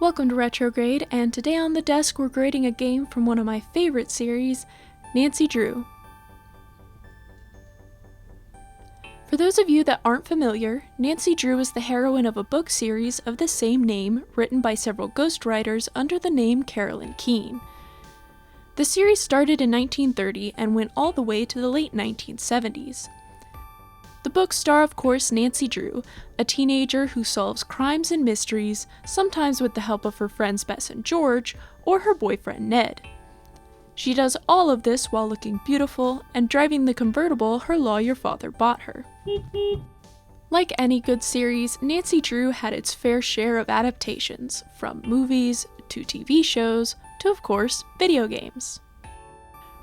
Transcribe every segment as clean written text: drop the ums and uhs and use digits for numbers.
Welcome to RetroGrade, and today on the desk we're grading a game from one of my favorite series, Nancy Drew. For those of you that aren't familiar, Nancy Drew is the heroine of a book series of the same name written by several ghostwriters under the name Carolyn Keene. The series started in 1930 and went all the way to the late 1970s. The books star, of course, Nancy Drew, a teenager who solves crimes and mysteries, sometimes with the help of her friends Bess and George, or her boyfriend Ned. She does all of this while looking beautiful and driving the convertible her lawyer father bought her. Like any good series, Nancy Drew had its fair share of adaptations, from movies to TV shows to, of course, video games.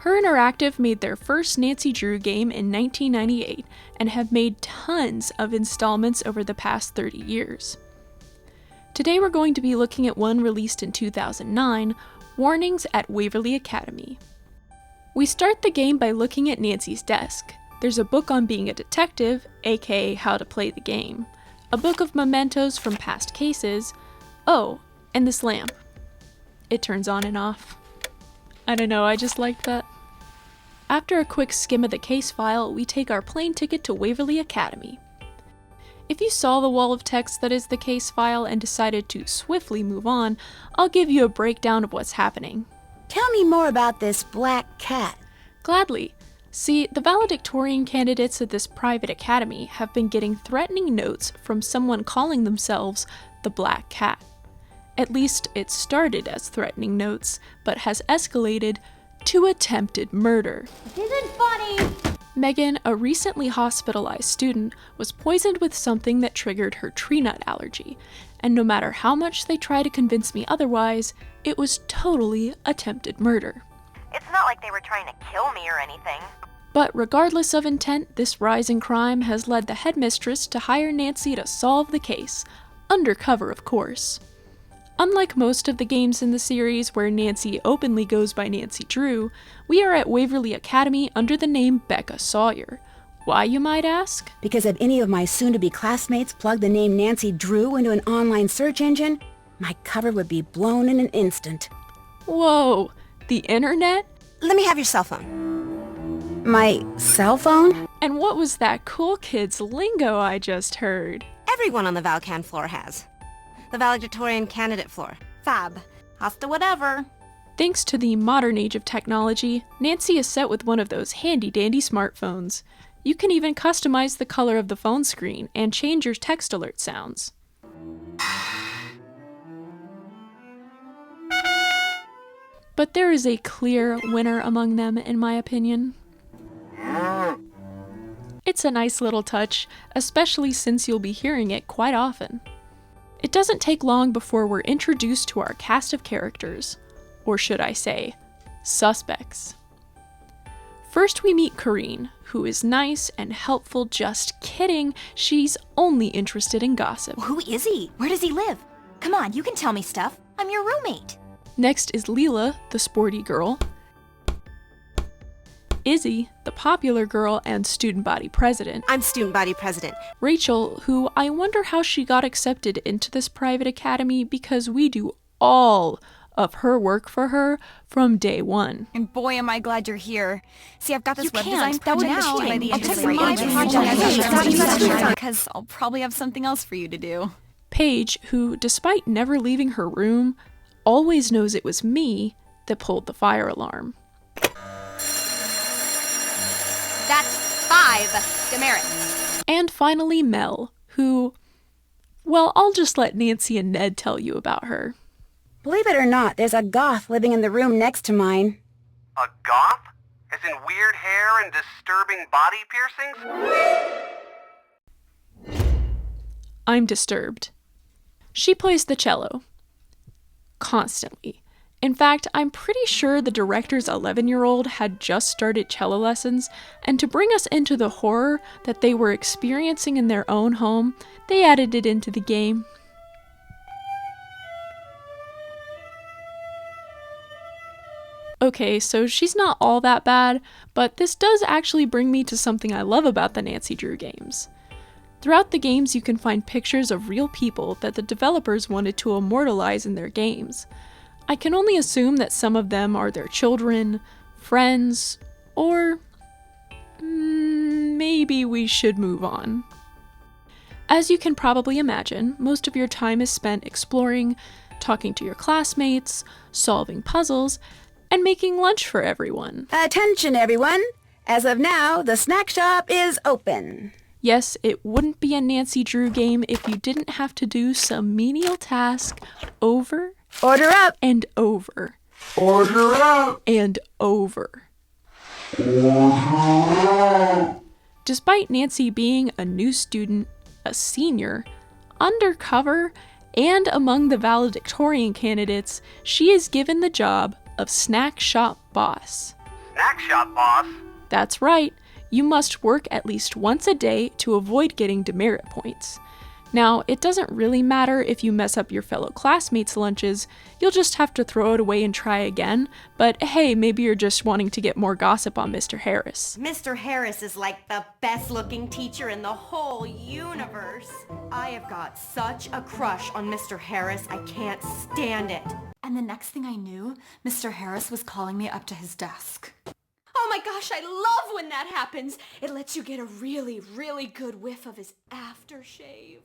Her Interactive made their first Nancy Drew game in 1998 and have made tons of installments over the past 30 years. Today we're going to be looking at one released in 2009, Warnings at Waverly Academy. We start the game by looking at Nancy's desk. There's a book on being a detective, aka how to play the game, a book of mementos from past cases, oh, and this lamp. It turns on and off. I don't know, I just liked that. After a quick skim of the case file, we take our plane ticket to Waverly Academy. If you saw the wall of text that is the case file and decided to swiftly move on, I'll give you a breakdown of what's happening. Tell me more about this black cat. Gladly. See, the valedictorian candidates at this private academy have been getting threatening notes from someone calling themselves the Black Cat. At least it started as threatening notes, but has escalated to attempted murder. This isn't funny! Megan, a recently hospitalized student, was poisoned with something that triggered her tree nut allergy, and no matter how much they try to convince me otherwise, it was totally attempted murder. It's not like they were trying to kill me or anything. But regardless of intent, this rise in crime has led the headmistress to hire Nancy to solve the case, undercover of course. Unlike most of the games in the series where Nancy openly goes by Nancy Drew, we are at Waverly Academy under the name Becca Sawyer. Why, you might ask? Because if any of my soon-to-be classmates plugged the name Nancy Drew into an online search engine, my cover would be blown in an instant. Whoa, the internet? Let me have your cell phone. My cell phone? And what was that cool kid's lingo I just heard? Everyone on the Valcan floor has. The valedictorian candidate floor. Fab. Hasta whatever. Thanks to the modern age of technology, Nancy is set with one of those handy-dandy smartphones. You can even customize the color of the phone screen and change your text alert sounds. But there is a clear winner among them, in my opinion. It's a nice little touch, especially since you'll be hearing it quite often. It doesn't take long before we're introduced to our cast of characters, or should I say, suspects. First we meet Corinne, who is nice and helpful. Just kidding, she's only interested in gossip. Who is he? Where does he live? Come on, you can tell me stuff. I'm your roommate. Next is Leela, the sporty girl. Izzy, the popular girl and student body president. I'm student body president. Rachel, who I wonder how she got accepted into this private academy because we do all of her work for her from day one. And boy, am I glad you're here. See, I've got this web design That would project now. by the end of I'll the year because I'll probably have something else for you to do. Paige, who, despite never leaving her room, always knows it was me that pulled the fire alarm. That's 5 demerits. And finally Mel, who, well, I'll just let Nancy and Ned tell you about her. Believe it or not, there's a goth living in the room next to mine. A goth? As in weird hair and disturbing body piercings? I'm disturbed. She plays the cello. Constantly. In fact, I'm pretty sure the director's 11-year-old had just started cello lessons, and to bring us into the horror that they were experiencing in their own home, they added it into the game. Okay, so she's not all that bad, but this does actually bring me to something I love about the Nancy Drew games. Throughout the games, you can find pictures of real people that the developers wanted to immortalize in their games. I can only assume that some of them are their children, friends, or maybe we should move on. As you can probably imagine, most of your time is spent exploring, talking to your classmates, solving puzzles, and making lunch for everyone. Attention, everyone! As of now, the snack shop is open. Yes, it wouldn't be a Nancy Drew game if you didn't have to do some menial task over Order up! and over Order up! and over. Despite Nancy being a new student, a senior, undercover, and among the valedictorian candidates, she is given the job of snack shop boss. Snack shop boss? That's right, you must work at least once a day to avoid getting demerit points. Now, it doesn't really matter if you mess up your fellow classmates' lunches, you'll just have to throw it away and try again, but hey, maybe you're just wanting to get more gossip on Mr. Harris. Mr. Harris is like the best-looking teacher in the whole universe. I have got such a crush on Mr. Harris, I can't stand it. And the next thing I knew, Mr. Harris was calling me up to his desk. Oh my gosh, I love when that happens. It lets you get a really, really good whiff of his aftershave.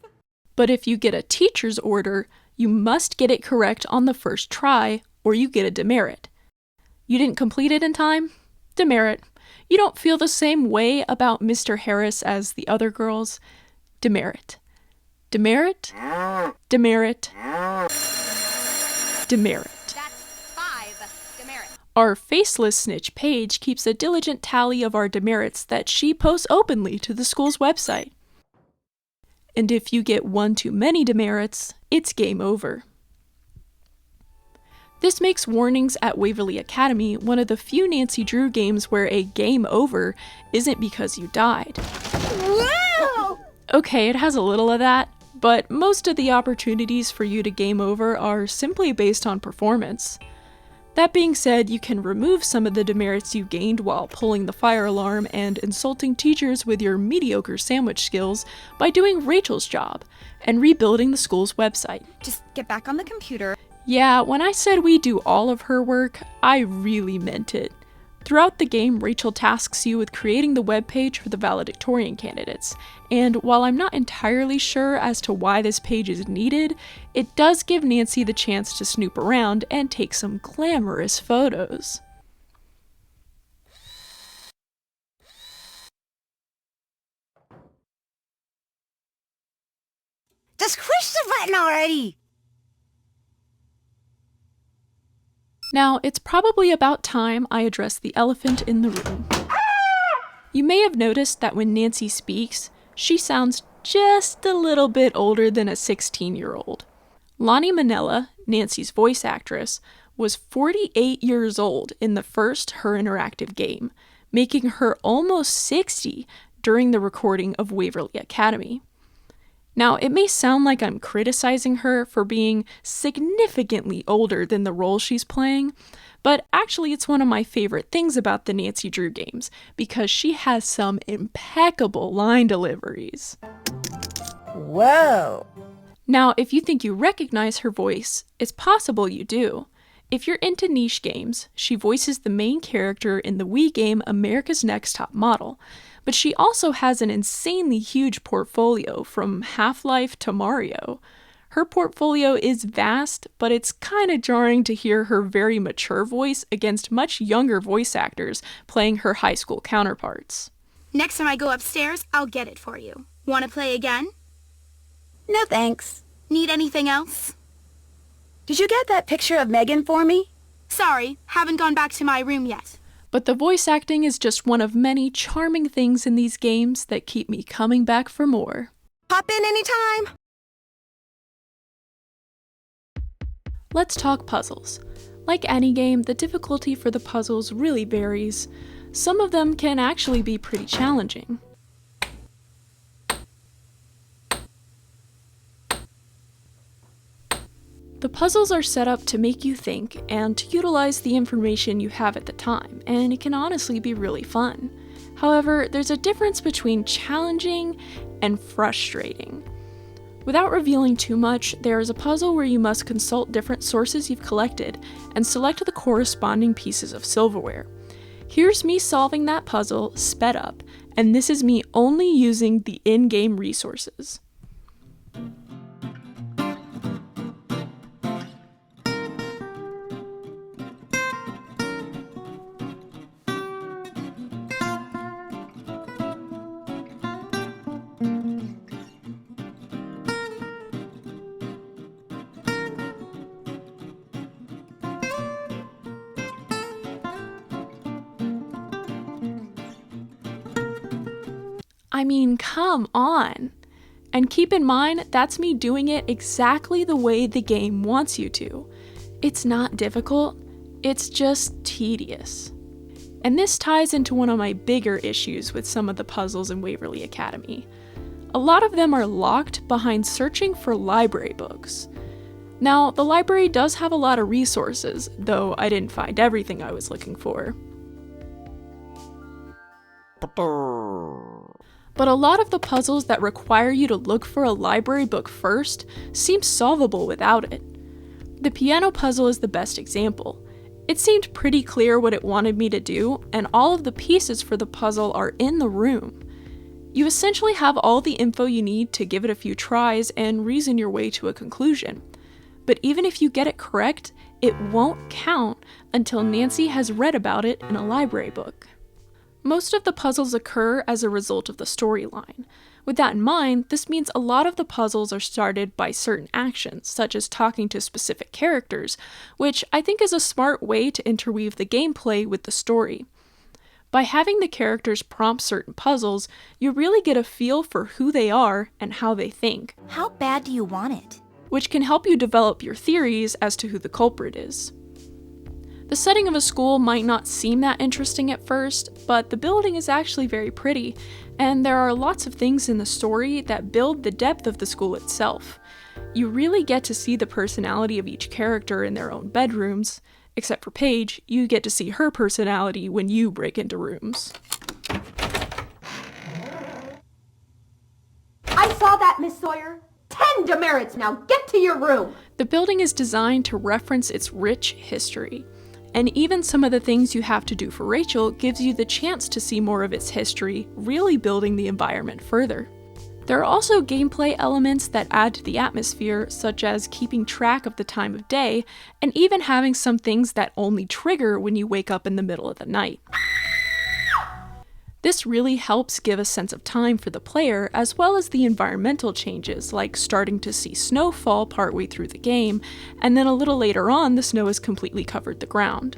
But if you get a teacher's order, you must get it correct on the first try, or you get a demerit. You didn't complete it in time? Demerit. You don't feel the same way about Mr. Harris as the other girls? Demerit. Demerit? Demerit. Demerit. That's 5 demerits. Our faceless snitch Paige keeps a diligent tally of our demerits that she posts openly to the school's website. And if you get one too many demerits, it's game over. This makes Warnings at Waverly Academy one of the few Nancy Drew games where a game over isn't because you died. Whoa! Okay, it has a little of that, but most of the opportunities for you to game over are simply based on performance. That being said, you can remove some of the demerits you gained while pulling the fire alarm and insulting teachers with your mediocre sandwich skills by doing Rachel's job and rebuilding the school's website. Just get back on the computer. Yeah, when I said we do all of her work, I really meant it. Throughout the game, Rachel tasks you with creating the webpage for the valedictorian candidates, and while I'm not entirely sure as to why this page is needed, it does give Nancy the chance to snoop around and take some glamorous photos. Just push the button already! Now, it's probably about time I address the elephant in the room. You may have noticed that when Nancy speaks, she sounds just a little bit older than a 16-year-old. Lonnie Manella, Nancy's voice actress, was 48 years old in the first Her Interactive game, making her almost 60 during the recording of Waverly Academy. Now, it may sound like I'm criticizing her for being significantly older than the role she's playing, but actually it's one of my favorite things about the Nancy Drew games, because she has some impeccable line deliveries. Whoa! Now, if you think you recognize her voice, it's possible you do. If you're into niche games, she voices the main character in the Wii game America's Next Top Model, but she also has an insanely huge portfolio from Half-Life to Mario. Her portfolio is vast, but it's kind of jarring to hear her very mature voice against much younger voice actors playing her high school counterparts. Next time I go upstairs, I'll get it for you. Want to play again? No thanks. Need anything else? Did you get that picture of Megan for me? Sorry, haven't gone back to my room yet. But the voice acting is just one of many charming things in these games that keep me coming back for more. Pop in anytime! Let's talk puzzles. Like any game, the difficulty for the puzzles really varies. Some of them can actually be pretty challenging. The puzzles are set up to make you think and to utilize the information you have at the time, and it can honestly be really fun. However, there's a difference between challenging and frustrating. Without revealing too much, there is a puzzle where you must consult different sources you've collected and select the corresponding pieces of silverware. Here's me solving that puzzle sped up, and this is me only using the in-game resources. I mean, come on! And keep in mind, that's me doing it exactly the way the game wants you to. It's not difficult, it's just tedious. And this ties into one of my bigger issues with some of the puzzles in Waverly Academy. A lot of them are locked behind searching for library books. Now, the library does have a lot of resources, though I didn't find everything I was looking for. But a lot of the puzzles that require you to look for a library book first seem solvable without it. The piano puzzle is the best example. It seemed pretty clear what it wanted me to do, and all of the pieces for the puzzle are in the room. You essentially have all the info you need to give it a few tries and reason your way to a conclusion. But even if you get it correct, it won't count until Nancy has read about it in a library book. Most of the puzzles occur as a result of the storyline. With that in mind, this means a lot of the puzzles are started by certain actions, such as talking to specific characters, which I think is a smart way to interweave the gameplay with the story. By having the characters prompt certain puzzles, you really get a feel for who they are and how they think. How bad do you want it? Which can help you develop your theories as to who the culprit is. The setting of a school might not seem that interesting at first, but the building is actually very pretty, and there are lots of things in the story that build the depth of the school itself. You really get to see the personality of each character in their own bedrooms. Except for Paige, you get to see her personality when you break into rooms. I saw that, Miss Sawyer. 10 demerits now. Get to your room. The building is designed to reference its rich history. And even some of the things you have to do for Rachel gives you the chance to see more of its history, really building the environment further. There are also gameplay elements that add to the atmosphere, such as keeping track of the time of day, and even having some things that only trigger when you wake up in the middle of the night. This really helps give a sense of time for the player, as well as the environmental changes, like starting to see snow fall partway through the game, and then a little later on the snow has completely covered the ground.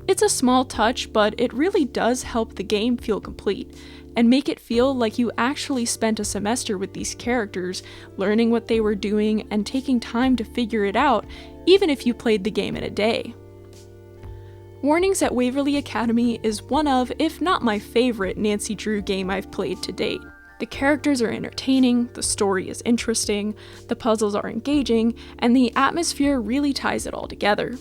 It's a small touch, but it really does help the game feel complete, and make it feel like you actually spent a semester with these characters, learning what they were doing and taking time to figure it out, even if you played the game in a day. Warnings at Waverly Academy is one of, if not my favorite, Nancy Drew game I've played to date. The characters are entertaining, the story is interesting, the puzzles are engaging, and the atmosphere really ties it all together.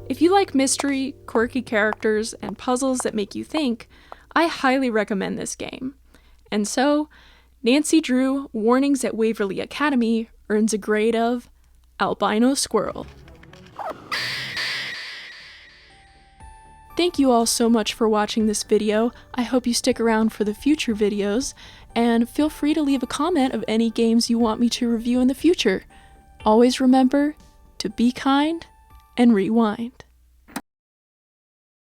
If you like mystery, quirky characters, and puzzles that make you think, I highly recommend this game. And so, Nancy Drew Warnings at Waverly Academy earns a grade of Albino Squirrel. Thank you all so much for watching this video. I hope you stick around for the future videos, and feel free to leave a comment of any games you want me to review in the future. Always remember to be kind and rewind.